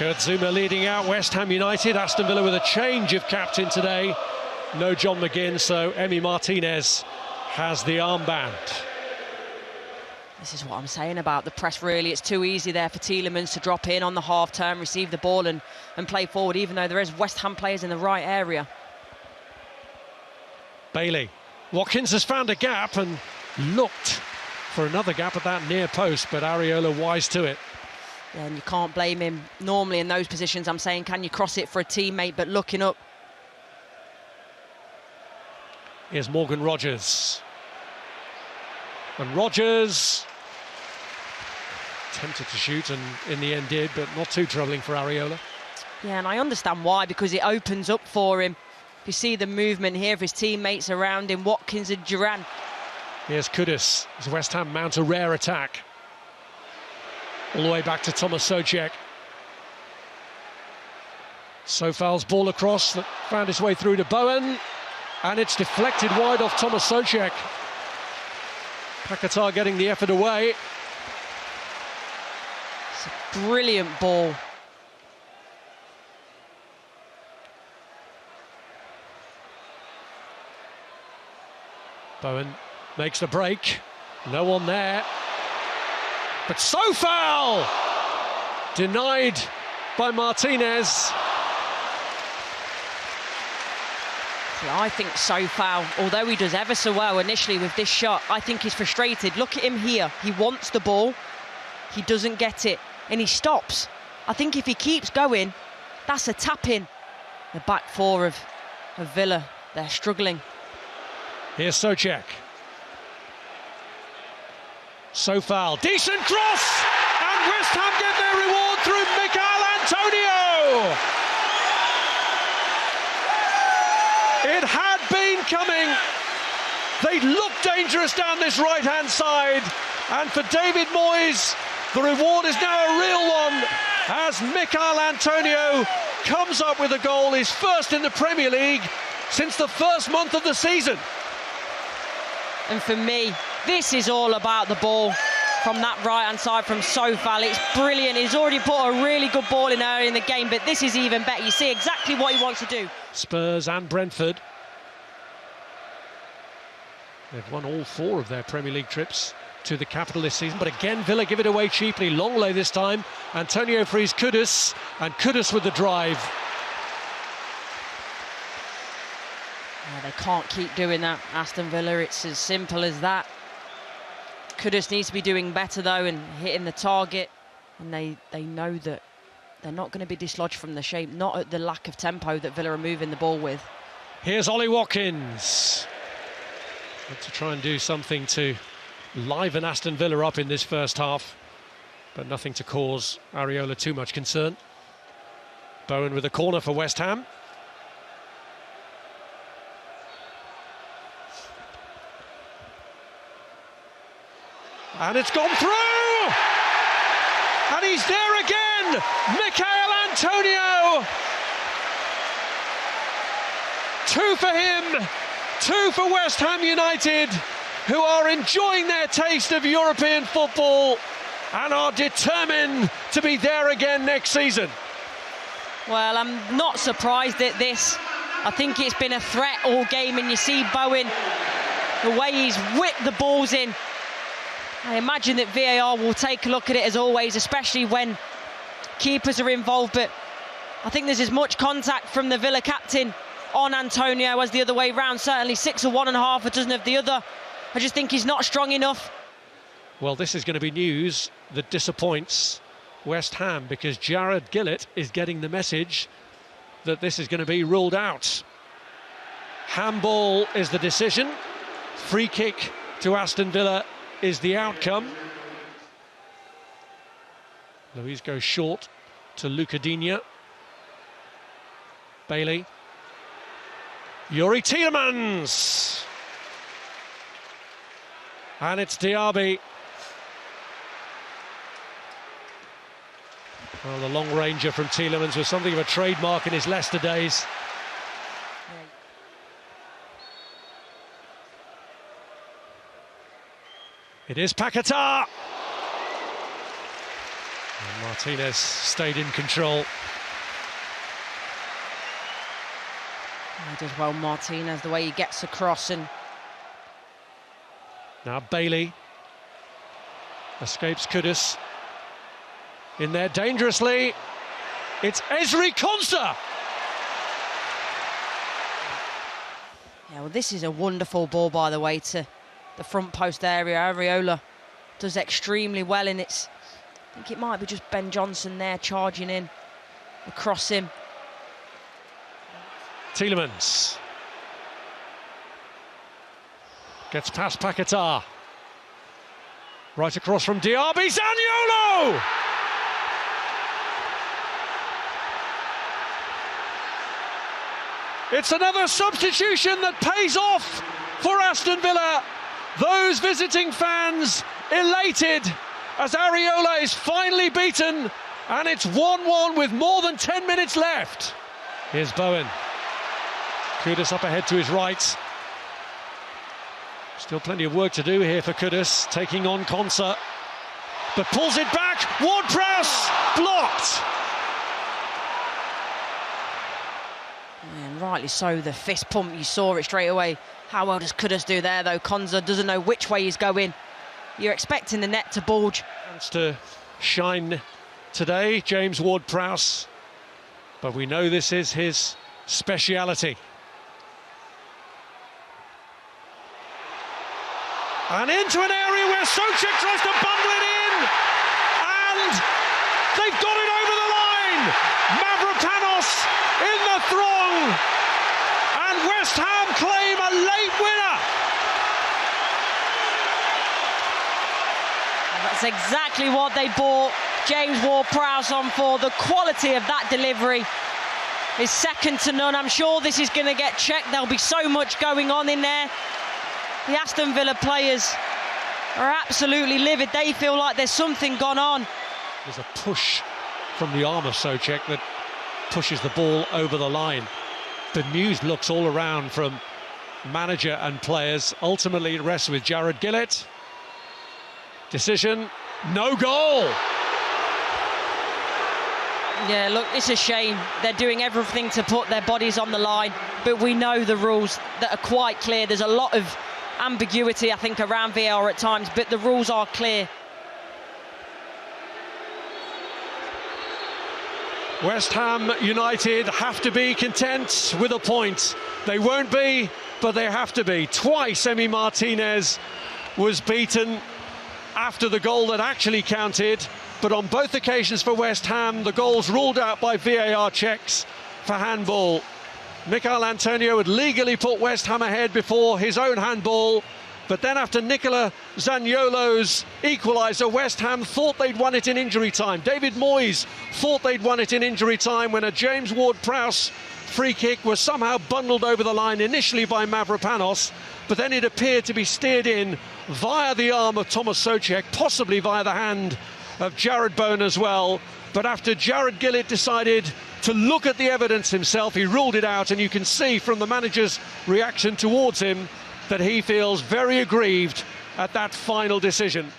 Kurt Zuma leading out West Ham United. Aston Villa with a change of captain today. No John McGinn, so Emi Martinez has the armband. This is what I'm saying about the press, really. It's too easy there for Tielemans to drop in on the half-turn, receive the ball and play forward, even though there is West Ham players in the right area. Bailey. Watkins has found a gap and looked for another gap at that near post, but Areola wise to it. Yeah, and you can't blame him. Normally in those positions, I'm saying, can you cross it for a teammate, but looking up. Here's Morgan Rogers. And Rogers tempted to shoot and in the end did, but not too troubling for Areola. Yeah, and I understand why, because it opens up for him. You see the movement here of his teammates around him, Watkins and Duran. Here's Kudus as West Ham mount a rare attack. All the way back to Thomas Soucek. Sofal's ball across that found its way through to Bowen. And it's deflected wide off Thomas Soucek. Paquetá getting the effort away. It's a brilliant ball. Bowen makes the break. No one there. But Sofal! Denied by Martinez. I think Sofal, although he does ever so well initially with this shot, I think he's frustrated. Look at him here. He wants the ball. He doesn't get it. And he stops. I think if he keeps going, that's a tap-in. The back four of Villa, they're struggling. Here's Soucek. Sofal, decent cross! And West Ham get their reward through Michail Antonio! It had been coming. They looked dangerous down this right-hand side. And for David Moyes, the reward is now a real one as Michail Antonio comes up with a goal, his first in the Premier League since the first month of the season. And for me, this is all about the ball from that right-hand side from Sofal. It's brilliant. He's already put a really good ball in early in the game, but this is even better. You see exactly what he wants to do. Spurs and Brentford. They've won all 4 of their Premier League trips to the capital this season, but again Villa give it away cheaply. Longley this time. Antonio frees Kudus, and Kudus with the drive. Yeah, they can't keep doing that, Aston Villa. It's as simple as that. Kudus needs to be doing better though and hitting the target, and they know that they're not going to be dislodged from the shape, not at the lack of tempo that Villa are moving the ball with. Here's Ollie Watkins. To try and do something to liven Aston Villa up in this first half, but nothing to cause Areola too much concern. Bowen with a corner for West Ham. And it's gone through! And he's there again! Michail Antonio! 2 for him, 2 for West Ham United, who are enjoying their taste of European football and are determined to be there again next season. Well, I'm not surprised at this. I think it's been a threat all game, and you see Bowen, the way he's whipped the balls in. I imagine that VAR will take a look at it as always, especially when keepers are involved, but I think there's as much contact from the Villa captain on Antonio as the other way round. Certainly 6 of one and a half, a dozen of the other. I just think he's not strong enough. Well, this is going to be news that disappoints West Ham, because Jared Gillett is getting the message that this is going to be ruled out. Handball is the decision. Free kick to Aston Villa is the outcome. Luiz goes short to Luca Digne. Bailey. Yuri Tielemans. And it's Diaby. Well, the long ranger from Tielemans was something of a trademark in his Leicester days. It is Paquetá. And Martinez stayed in control. He does well, Martinez, the way he gets across. And now Bailey escapes Kudus. In there dangerously, it's Ezri Konsa. Yeah, well, this is a wonderful ball, by the way, to the front post area. Areola does extremely well in it. I think it might be just Ben Johnson there charging in across him. Tielemans gets past Paquetá. Right across from Diaby, Zaniolo! It's another substitution that pays off for Aston Villa. Those visiting fans elated as Areola is finally beaten, and it's 1-1 with more than 10 minutes left. Here's Bowen. Kudus up ahead to his right. Still plenty of work to do here for Kudus, taking on Konsa, but pulls it back. Ward-Prowse blocked. And rightly so, the fist pump, you saw it straight away. How well does Kudus do there, though? Konsa doesn't know which way he's going. You're expecting the net to bulge. Wants to shine today, James Ward-Prowse, but we know this is his speciality. And into an area where Souček tries to bundle it in, and they've got it over the line. Mavropanos in the throng, and West Ham claim a late winner. And that's exactly what they bought James Ward-Prowse on for. The quality of that delivery is second to none. I'm sure this is going to get checked. There'll be so much going on in there. The Aston Villa players are absolutely livid. They feel like there's something gone on. There's a push from the arm of Souček that pushes the ball over the line. The news looks all around from manager and players. Ultimately, it rests with Jared Gillett. Decision, no goal. Yeah, look, it's a shame. They're doing everything to put their bodies on the line, but we know the rules that are quite clear. There's a lot of ambiguity, I think, around VAR at times, but the rules are clear. West Ham United have to be content with a point. They won't be, but they have to be. Twice Emi Martinez was beaten after the goal that actually counted, but on both occasions for West Ham, the goals ruled out by VAR checks for handball. Michail Antonio had legally put West Ham ahead before his own handball, but then after Nicola Zaniolo's equaliser, West Ham thought they'd won it in injury time. David Moyes thought they'd won it in injury time when a James Ward-Prowse free kick was somehow bundled over the line initially by Mavropanos, but then it appeared to be steered in via the arm of Thomas Souček, possibly via the hand of Jared Bowen as well. But after Jared Gillett decided to look at the evidence himself, he ruled it out, and you can see from the manager's reaction towards him that he feels very aggrieved at that final decision.